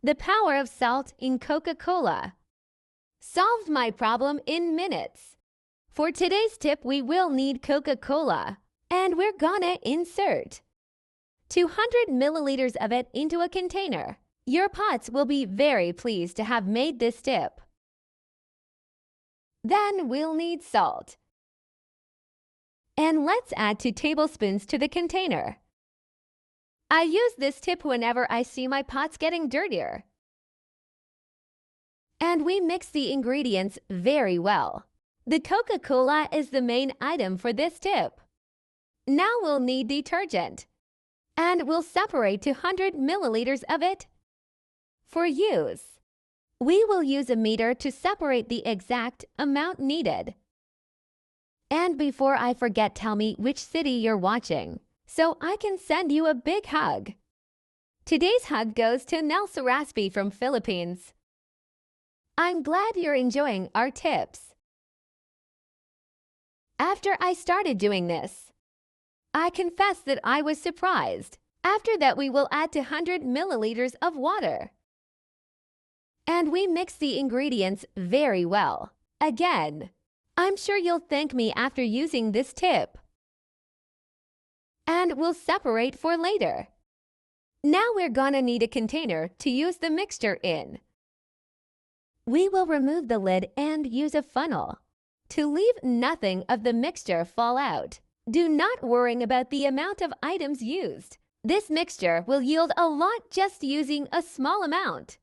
The power of salt in Coca-Cola solved my problem in minutes. For today's tip, we will need Coca-Cola, and we're gonna insert 200 milliliters of it into a container. Your pots will be very pleased to have made this tip. Then we'll need salt. And let's add 2 tablespoons to the container. I use this tip whenever I see my pots getting dirtier. And we mix the ingredients very well. The Coca-Cola is the main item for this tip. Now we'll need detergent, and we'll separate 200 milliliters of it for use. We will use a meter to separate the exact amount needed. And before I forget, tell me which city you're watching, so I can send you a big hug. Today's hug goes to Nelsa Raspi from Philippines. I'm glad you're enjoying our tips. After I started doing this, I confess that I was surprised. After that, we will add 200 milliliters of water. And we mix the ingredients very well. Again, I'm sure you'll thank me after using this tip. And we'll separate for later. Now we're gonna need a container to use the mixture in. We will remove the lid and use a funnel to leave nothing of the mixture fall out. Do not worry about the amount of items used. This mixture will yield a lot just using a small amount.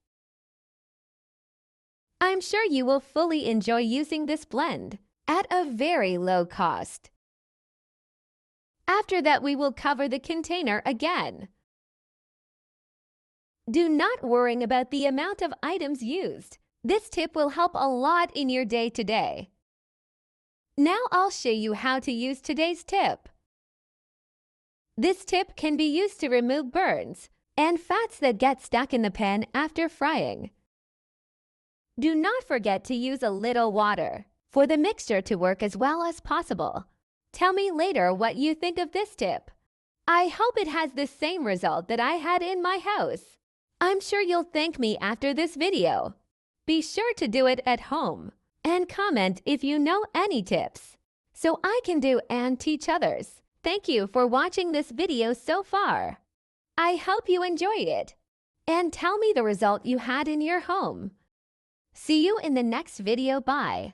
I'm sure you will fully enjoy using this blend at a very low cost. After that, we will cover the container again. Do not worry about the amount of items used. This tip will help a lot in your day-to-day. Now I'll show you how to use today's tip. This tip can be used to remove burns and fats that get stuck in the pan after frying. Do not forget to use a little water for the mixture to work as well as possible. Tell me later what you think of this tip. I hope it has the same result that I had in my house. I'm sure you'll thank me after this video. Be sure to do it at home and comment if you know any tips so I can do and teach others. Thank you for watching this video so far. I hope you enjoyed it and tell me the result you had in your home. See you in the next video. Bye.